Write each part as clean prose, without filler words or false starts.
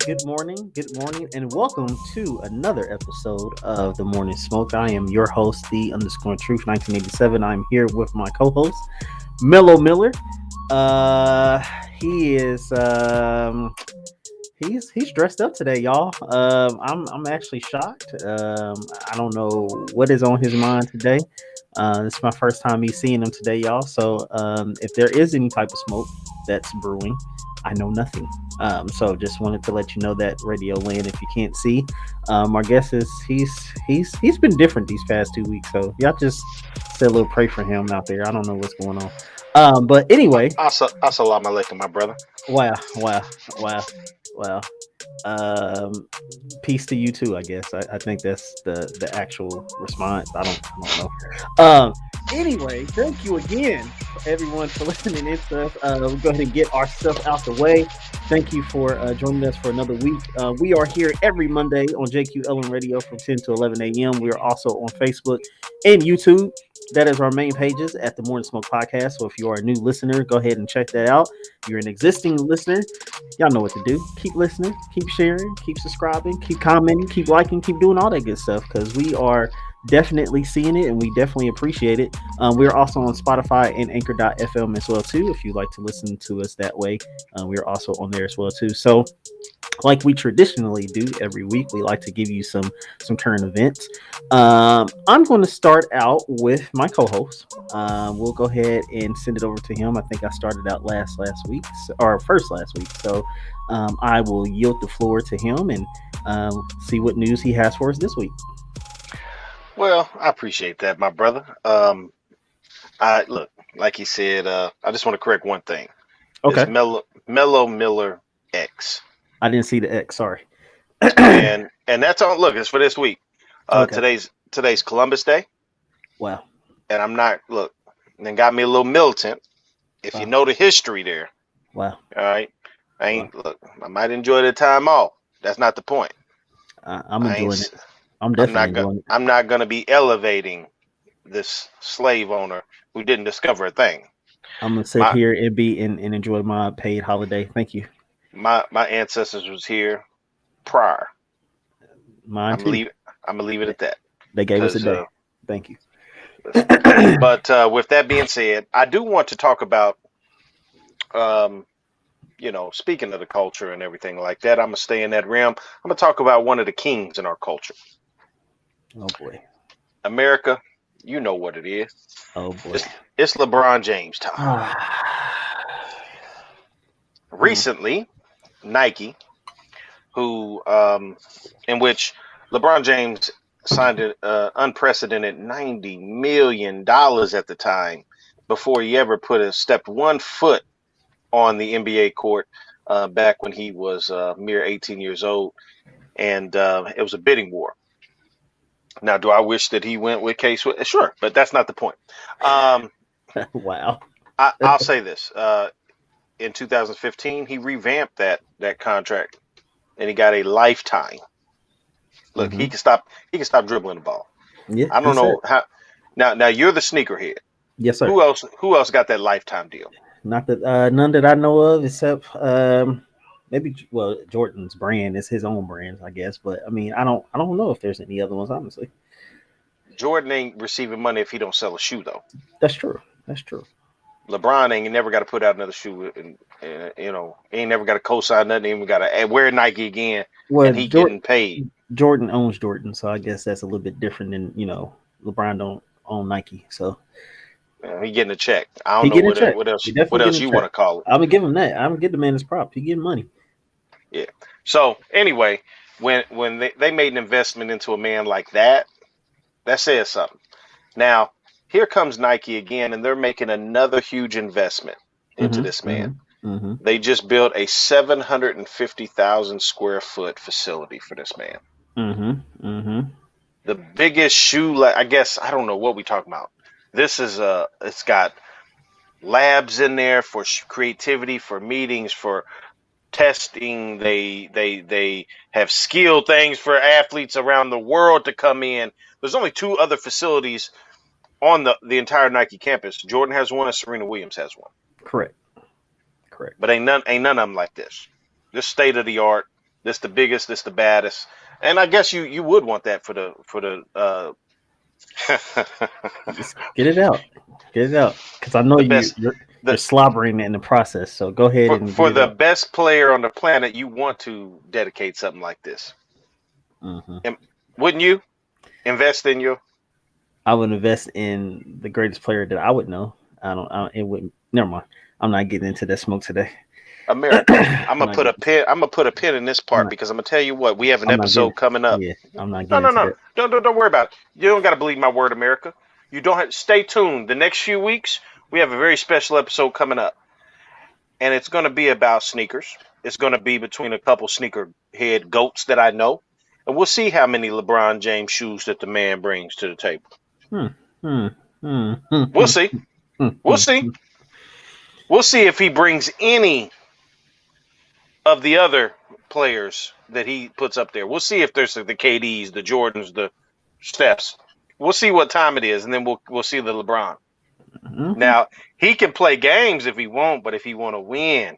Good morning, and welcome to another episode of the Morning Smoke. I am your host, the underscore truth 1987. I'm here with my co-host, Mellow Miller. Uh, he is he's dressed up today, y'all. I'm actually shocked. I don't know what is on his mind today. This is my first time me seeing him today, y'all. So if there is any type of smoke that's brewing, I know nothing. So just wanted to let you know that, Radio Land. If you can't see, our guest is he's been different these past 2 weeks. So y'all just say a little pray for him out there. I don't know what's going on. But anyway, Assalamu alaikum, my brother. wow, wow, wow, wow. Um, Peace to you too. I guess I think that's the actual response. I don't know. Anyway, thank you again, everyone, for listening in to us. We're going to get our stuff out the way. Thank you for joining us for another week. We are here every Monday on JQLM Radio from 10 to 11 a.m. We are also on Facebook and YouTube. That is our main pages at the Morning Smoke Podcast. So if you are a new listener, go ahead and check that out. If you're an existing listener, y'all know what to do. Keep listening, keep sharing, keep subscribing, keep commenting, keep liking, keep doing all that good stuff, because we are definitely seeing it and we definitely appreciate it. We're also on Spotify and Anchor.fm as well too. If you'd like to listen to us that way, we're also on there as well too. So like we traditionally do every week, we like to give you some current events. I'm going to start out with my co-host. We'll go ahead and send it over to him. I think I started out last week, or first last week. So I will yield the floor to him and see what news he has for us this week. Well, I appreciate that, my brother. I look, like he said, I just want to correct one thing. It's Okay. Mellow Miller X, I didn't see the X. Sorry. and that's on. Look, it's for this week. Okay. Today's Columbus Day, Wow. and I'm not look. Then got me a little militant. If you Wow. know the history there, Wow. all right. I Wow. ain't look. I might enjoy the time off. That's not the point. I'm I ain't. enjoying it. I'm I'm definitely not gonna. enjoying it. I'm not gonna be elevating this slave owner who didn't discover a thing. I'm gonna sit My here and enjoy my paid holiday. Thank you. my ancestors was here prior. Mine I'm gonna too. leave. I'm gonna leave it at that. They gave us a Cause day. Thank you. listen. But with that being said, I do want to talk about um, speaking of the culture and everything like that. I'm gonna stay in that realm. I'm gonna talk about one of the kings in our culture, Oh boy. America. You know what it is. Oh boy. It's LeBron James time. Hmm. Recently, Nike, who in which LeBron James signed an unprecedented $90 million at the time before he ever stepped 1 foot on the NBA court back when he was mere 18 years old, and it was a bidding war. Now, do I wish that he went with Case? Sure, but that's not the point. Um, Wow. I'll say this: in 2015, he revamped that contract, and he got a lifetime. Look, Hmm. He can stop dribbling the ball. Yeah, I he don't said. know how. Now you're the sneakerhead. Yes, sir. Who else got that lifetime deal? Not that none that I know of, except maybe Jordan's brand is his own brand, I guess. But I mean, I don't know if there's any other ones. Honestly, Jordan ain't receiving money if he don't sell a shoe though. that's true. That's true. LeBron ain't never got to put out another shoe, and ain't never got to co-sign nothing. Ain't even got to wear Nike again, Well, and he getting paid. Jordan owns Jordan, so I guess that's a little bit different than LeBron don't own Nike, so He getting a check. I don't he know getting a what check. what else He definitely what getting else a you want check. to call it. I'm gonna give him that. I'm gonna give the man his prop. He getting money. Yeah. So anyway, when they made an investment into a man like that, that says something. Now here comes Nike again, and they're making another huge investment into Mm-hmm. this man. Mm-hmm. Mm-hmm. They just built a 750,000 square foot facility for this man. Mm-hmm. Mm-hmm. The biggest I guess I don't know what we talking about. This is it's got labs in there for creativity, for meetings, for testing. They have skilled things for athletes around the world to come in. There's only two other facilities on the entire Nike campus. Jordan has one, and Serena Williams has one. Correct. But ain't none of them like this. This state of the art. This the biggest. This the baddest. And I guess you would want that for the. Just get it out. Get it out. Because I know the best. you're slobbering in the process. So go ahead and for the out. best player on the planet, you want to dedicate something like this. Mm-hmm. Wouldn't you invest in you? I would invest in the greatest player that I would know. It wouldn't. Never mind. I'm not getting into that smoke today. America. I'm gonna put a pin in this part because I'm gonna tell you what, we have an episode coming up. Yeah, I'm not getting into that. Don't worry about it. You don't gotta believe my word, America. You don't have stay tuned. The next few weeks, we have a very special episode coming up. And it's gonna be about sneakers. It's gonna be between a couple sneaker head goats that I know. And we'll see how many LeBron James shoes that the man brings to the table. We'll see. We'll see. We'll see if he brings any of the other players that he puts up there. We'll see if there's the KDs, the Jordans, the Stephs. We'll see what time it is, and then we'll see the LeBron. Mm-hmm. Now, he can play games if he won't, but if he want to win,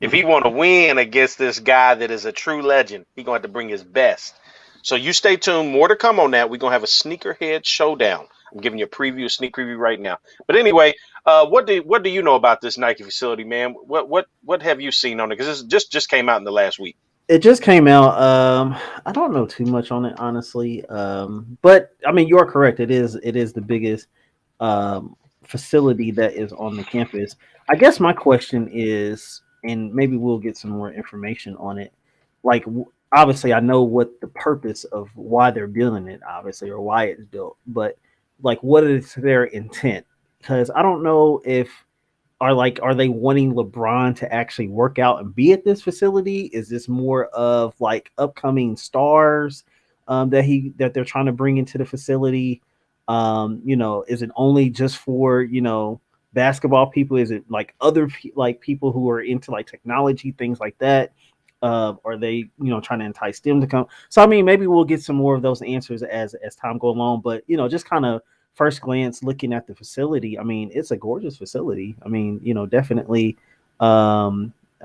if he want to win against this guy that is a true legend, he's going to have to bring his best. So you stay tuned. More to come on that. We're going to have a sneakerhead showdown. I'm giving you a sneak preview right now. But anyway, what do you know about this Nike facility, man? What have you seen on it? Because this just came out in the last week. It just came out. I don't know too much on it, honestly. But I mean, you're correct. It is the biggest facility that is on the campus. I guess my question is, and maybe we'll get some more information on it. Like, obviously, I know what the purpose of why they're building it, obviously, or why it's built. But like, what is their intent? Because I don't know if are they wanting LeBron to actually work out and be at this facility? Is this more of like upcoming stars that they're trying to bring into the facility? Is it only just for basketball people? Is it like other like people who are into like technology, things like that? Are they trying to entice them to come? So I mean, maybe we'll get some more of those answers as time goes along. But just kind of first glance looking at the facility, I mean, it's a gorgeous facility. I mean, definitely. I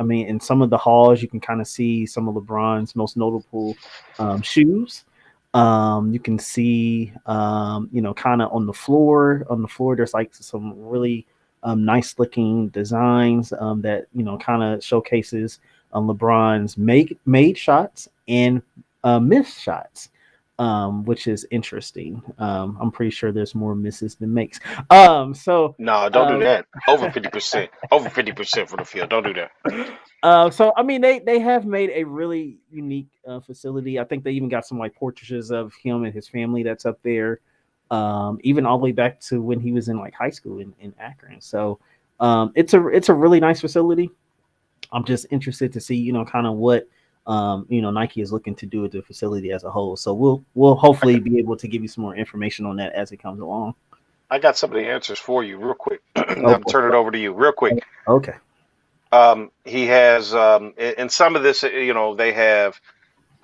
mean, in some of the halls, you can kind of see some of LeBron's most notable shoes. You can see, kind of on the floor. On the floor, there's like some really nice looking designs that kind of showcases LeBron's made shots and missed shots. Which is interesting. I'm pretty sure there's more misses than makes. So no, don't do that. Over 50%, over 50% for the field. Don't do that. So I mean, they have made a really unique facility. I think they even got some like portraits of him and his family that's up there, even all the way back to when he was in like high school in Akron. So it's a really nice facility. I'm just interested to see kind of what Nike is looking to do with the facility as a whole. So we'll hopefully be able to give you some more information on that as it comes along. I got some of the answers for you real quick. I'll turn it over to you real quick. Okay. He has in some of this, they have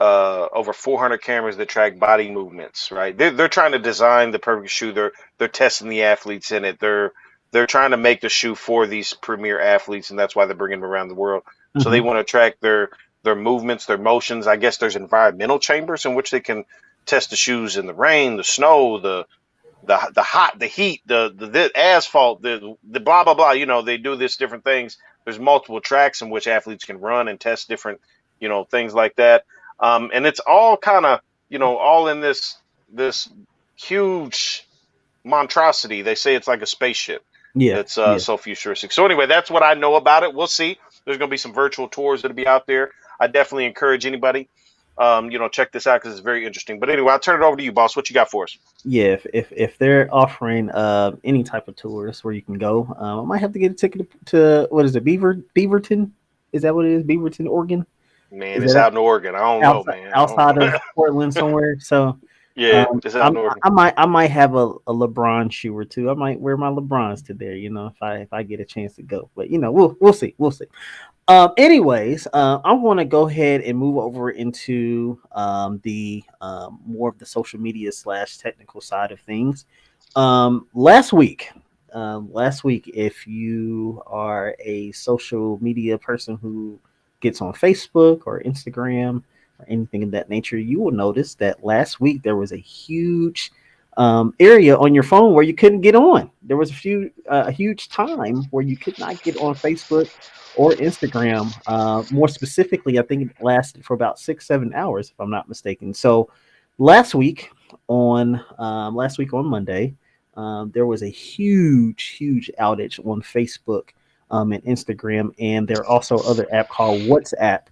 over 400 cameras that track body movements, right? They're trying to design the perfect shoe. They're testing the athletes in it. They're trying to make the shoe for these premier athletes, and that's why they're bringing them around the world. Mm-hmm. So they want to track their movements, their motions. I guess there's environmental chambers in which they can test the shoes in the rain, the snow, the hot, the heat, the asphalt, the blah blah blah. They do this different things. There's multiple tracks in which athletes can run and test different, things like that. And it's all kind of, all in this huge monstrosity. They say it's like a spaceship. Yeah, it's so futuristic. So anyway, that's what I know about it. We'll see. There's going to be some virtual tours that'll be out there. I definitely encourage anybody, check this out because it's very interesting. But anyway, I'll turn it over to you, boss. What you got for us? Yeah, if they're offering any type of tours where you can go, I might have to get a ticket to what is it, Beaverton? Is that what it is? Beaverton, Oregon? Man, it's out in Oregon. I don't know, man. Outside of Portland somewhere. So yeah, it's out in Oregon. I might have a LeBron shoe or two. I might wear my LeBrons to there, if I get a chance to go. But we'll see. Anyways, I want to go ahead and move over into the more of the social media slash technical side of things. Last week, if you are a social media person who gets on Facebook or Instagram or anything of that nature, you will notice that last week there was a huge area on your phone where you couldn't get on. There was a huge time where you could not get on Facebook or Instagram. More specifically, I think it lasted for about 6, 7 hours, if I'm not mistaken. So last week last week on Monday, there was a huge outage on Facebook and Instagram, and there are also other app called WhatsApp.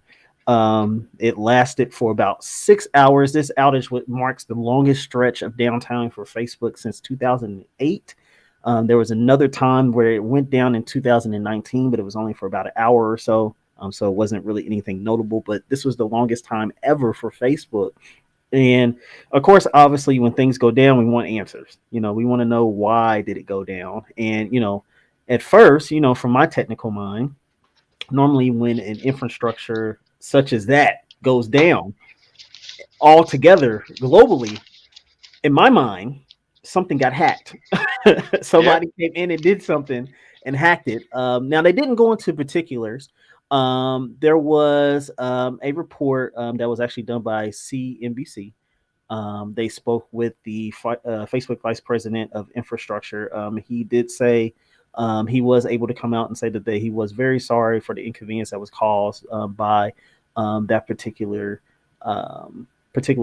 It lasted for about 6 hours. This outage marks the longest stretch of downtime for Facebook since 2008. There was another time where it went down in 2019, but it was only for about an hour or so. So it wasn't really anything notable, but this was the longest time ever for Facebook. And of course, obviously, when things go down, we want answers. We want to know why did it go down. And at first, from my technical mind, normally when an infrastructure such as that goes down altogether globally, in my mind, something got hacked. Yeah. Somebody came in and did something and hacked it. Now they didn't go into particulars. There was a report that was actually done by CNBC. They spoke with the Facebook vice president of infrastructure. He did say he was able to come out and say that he was very sorry for the inconvenience that was caused by that particular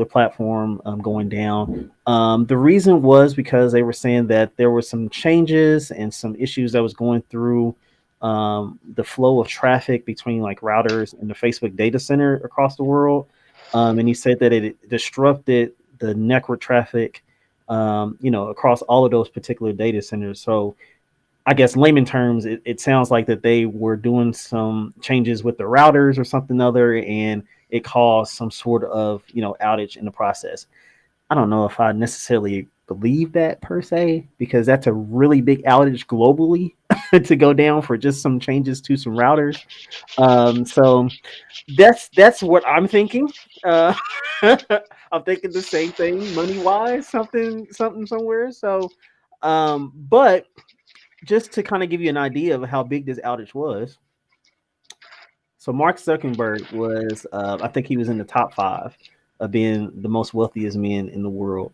platform going down. The reason was because they were saying that there were some changes and some issues that was going through the flow of traffic between like routers and the Facebook data center across the world. And he said that it disrupted the network traffic, across all of those particular data centers. So I guess layman terms, it sounds like that they were doing some changes with the routers or something other, and it caused some sort of outage in the process. I don't know if I necessarily believe that per se, because that's a really big outage globally to go down for just some changes to some routers. So that's what I'm thinking. Uh, I'm thinking the same thing, money wise, something somewhere. So, but just to kind of give you an idea of how big this outage was. So Mark Zuckerberg was, I think he was in the top five of being the most wealthiest men in the world.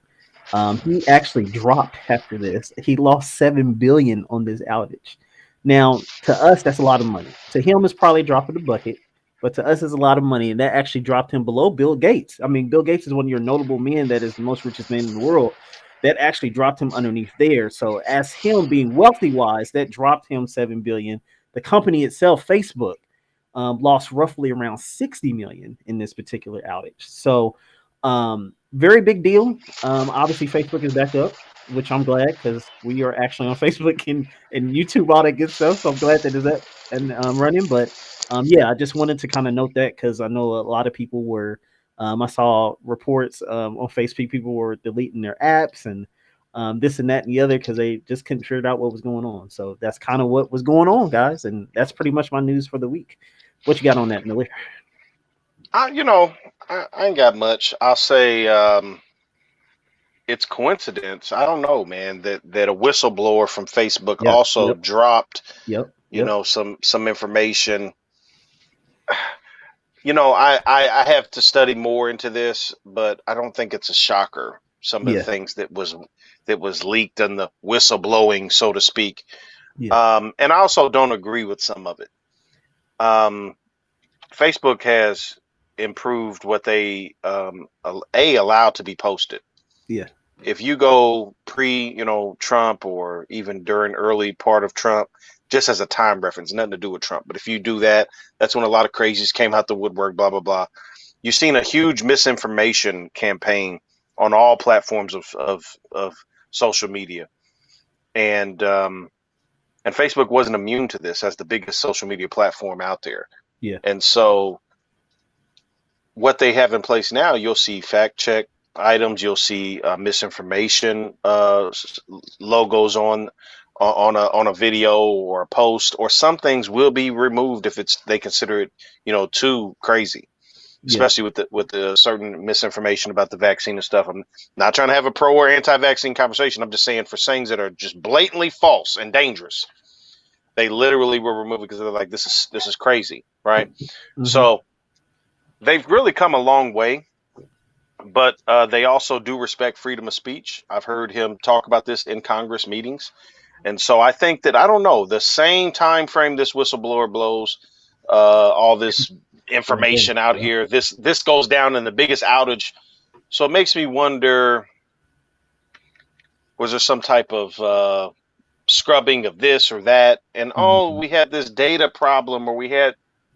He actually dropped after this. He lost 7 billion on this outage. Now, to us, that's a lot of money. To him, it's probably a drop in the bucket, but to us, it's a lot of money, and that actually dropped him below Bill Gates. I mean, Bill Gates is one of your notable men that is the most richest man in the world. That actually dropped him underneath there. So, as him being wealthy wise, that dropped him 7 billion. The company itself, Facebook, lost roughly around 60 million in this particular outage. So, very big deal. Obviously, Facebook is back up, which I'm glad because we are actually on Facebook and YouTube, all that good stuff. So I'm glad that is up and running. But yeah, I just wanted to kind of note that because I know a lot of people were. I saw reports on Facebook, people were deleting their apps and this and that and the other because they just couldn't figure out what was going on. So that's kind of what was going on, guys, and that's pretty much my news for the week. What you got on that, Miller? I, you know, I ain't got much. I'll say it's coincidence. I don't know, man, that a whistleblower from Facebook Yeah. also Yep. dropped, Yep. Yep. some information. I have to study more into this, but I don't think it's a shocker. Some of the Yeah. things that was leaked and the whistleblowing, so to speak. Yeah. And I also don't agree with some of it. Um, Facebook has improved what they allowed to be posted. Yeah. If you go pre, Trump or even during early part of Trump, just as a time reference, nothing to do with Trump. But if you do that, that's when a lot of crazies came out the woodwork, blah, blah, blah. You've seen a huge misinformation campaign on all platforms of social media. And Facebook wasn't immune to this as the biggest social media platform out there. Yeah. And so what they have in place now, you'll see fact check items, you'll see misinformation logos on a video or a post, or some things will be removed if they consider it, too crazy, Yeah. especially with the certain misinformation about the vaccine and stuff. I'm not trying to have a pro or anti-vaccine conversation. I'm just saying for things that are just blatantly false and dangerous, they literally will remove it because they're like, this is crazy, right? Mm-hmm. So they've really come a long way, but they also do respect freedom of speech. I've heard him talk about this in Congress meetings. And so I think that, I don't know, the same time frame this whistleblower blows all this information out Yeah. here, this goes down in the biggest outage. So it makes me wonder, was there some type of scrubbing of this or that? And Mm-hmm. we had this data problem, or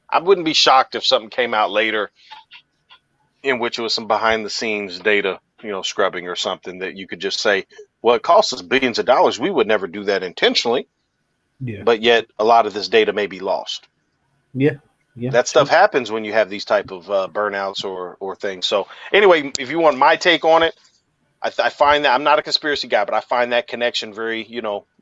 I wouldn't be shocked if something came out later in which it was some behind the scenes data, scrubbing or something that you could just say, well, it costs us billions of dollars. We would never do that intentionally, Yeah. but yet a lot of this data may be lost. Yeah. Yeah. That stuff True. happens when you have these type of burnouts or things. So anyway, if you want my take on it, I find that, I'm not a conspiracy guy, but I find that connection very,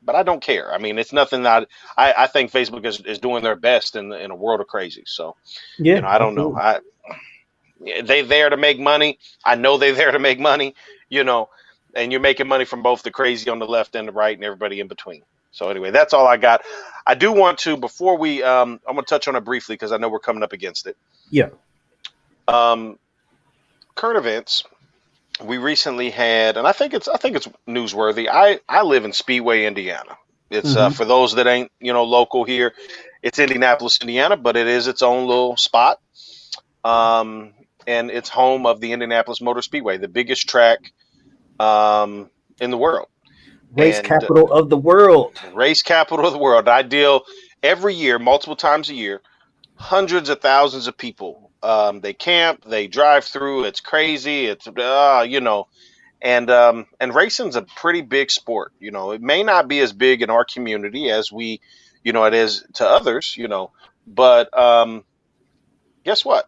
but I don't care. I mean, it's nothing that I think Facebook is doing their best in a world of crazy. So, Yeah. I don't know. Absolutely. They there to make money. I know they're there to make money, and you're making money from both the crazy on the left and the right and everybody in between. So anyway, that's all I got. I do want to, before I'm going to touch on it briefly because I know we're coming up against it. Yeah. Um, Current events. We recently had, and I think it's newsworthy. I live in Speedway, Indiana. It's Mm-hmm. for those that ain't local here. It's Indianapolis, Indiana, but it is its own little spot. And it's home of the Indianapolis Motor Speedway, the biggest track in the world, Race and capital of the world. race capital of the world. I deal every year, multiple times a year, hundreds of thousands of people. They camp, they drive through. It's crazy. It's and racing's a pretty big sport. It may not be as big in our community as it is to others. But guess what?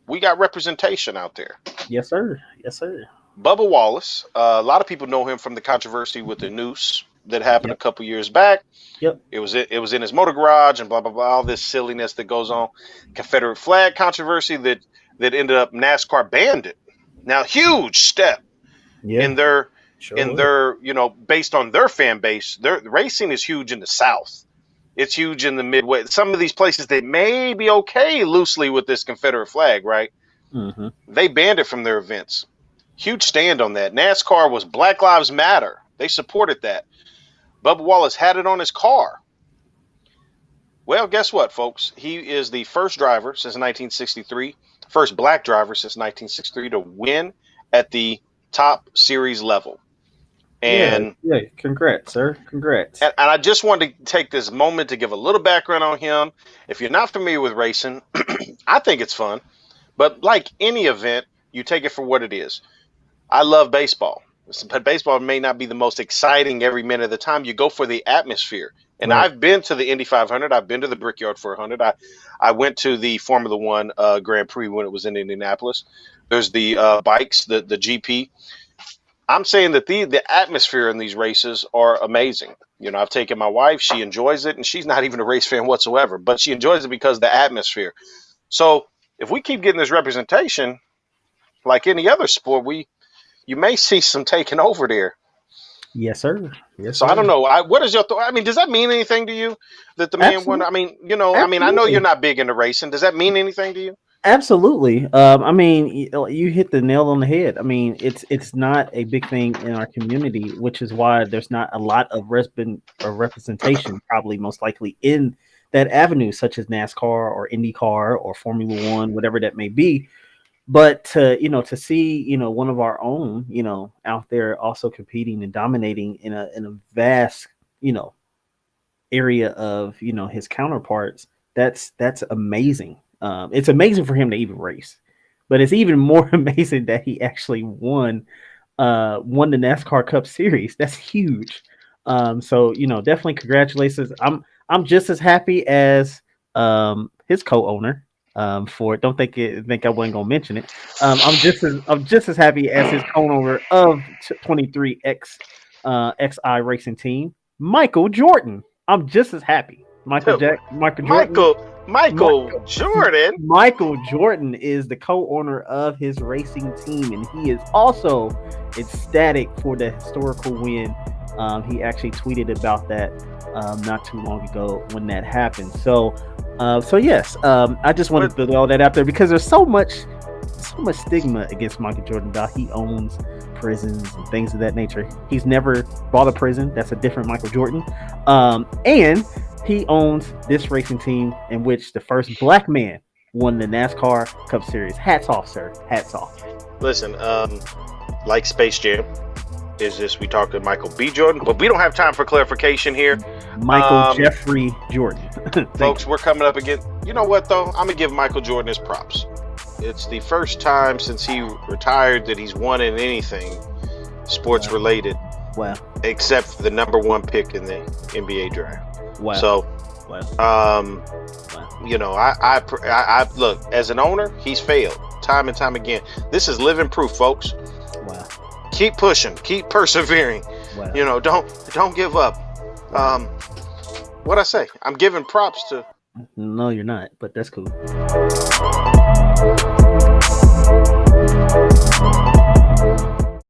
We got representation out there. Yes, sir. Yes, sir. Bubba Wallace. A lot of people know him from the controversy with the noose that happened a Yep. couple years back. Yep. It was in his motor garage and blah blah blah. All this silliness that goes on. Confederate flag controversy that ended up NASCAR banned it. Now, huge step Yeah. in their Sure. based on their fan base. Their racing is huge in the South. It's huge in the Midwest. Some of these places they may be okay loosely with this Confederate flag, right? Mm-hmm. They banned it from their events. Huge stand on that. NASCAR was Black Lives Matter. They supported that. Bubba Wallace had it on his car. Well, guess what, folks? He is the first driver since 1963, first black driver since 1963 to win at the top series level. Yeah. And Yeah. Congrats, sir. Congrats. and I just wanted to take this moment to give a little background on him. If you're not familiar with racing, I think it's fun. But like any event, you take it for what it is. I love baseball, but baseball may not be the most exciting every minute of the time. You go for the atmosphere. And Right. I've been to the Indy 500. I've been to the Brickyard 400. I went to the Formula One Grand Prix when it was in Indianapolis. There's the bikes, the GP. I'm saying that the atmosphere in these races are amazing. I've taken my wife. She enjoys it, and she's not even a race fan whatsoever, but she enjoys it because of the atmosphere. So if we keep getting this representation, like any other sport, you may see some taking over there. Yes, sir. Yes, So I don't sir. know. What is your thought? I mean, does that mean anything to you that the man won? Absolutely. I mean, I know you're Absolutely. not big into racing. Does that mean anything to you? Absolutely. I mean, you hit the nail on the head. I mean, it's not a big thing in our community, which is why there's not a lot of representation, probably most likely in that avenue, such as NASCAR or IndyCar or Formula One, whatever that may be. But to see one of our own out there also competing and dominating in a vast area of his counterparts, that's amazing. It's amazing for him to even race, but it's even more amazing that he actually won the NASCAR Cup Series. That's huge. So definitely congratulations. I'm just as happy as his co-owner for it. Don't think I wasn't gonna mention it. I'm just as happy as his co-owner of 23X XI Racing Team. Michael Jordan. I'm just as happy. Michael Jordan. Michael Jordan. Michael Jordan is the co-owner of his racing team, and he is also ecstatic for the historical win. He actually tweeted about that not too long ago when that happened. So yes, I just wanted to throw all that out there because there's so much stigma against Michael Jordan about he owns prisons and things of that nature. He's never bought a prison. That's a different Michael Jordan. And he owns this racing team in which the first black man won the NASCAR Cup Series. Hats off, sir. Hats off. Listen, like Space Jam, is this we talked to Michael B. Jordan, but we don't have time for clarification here. Michael Jeffrey Jordan. Folks, we're coming up again. You know what, though? I'm going to give Michael Jordan his props. It's the first time since he retired that he's won in anything sports related. Wow. Except the number one pick in the NBA draft. Wow. So, you know, I look, as an owner, he's failed time and time again. This is living proof, folks. Wow. Keep pushing, keep persevering. Wow. You know, don't give up. What I say? I'm giving props to. No, you're not, but that's cool.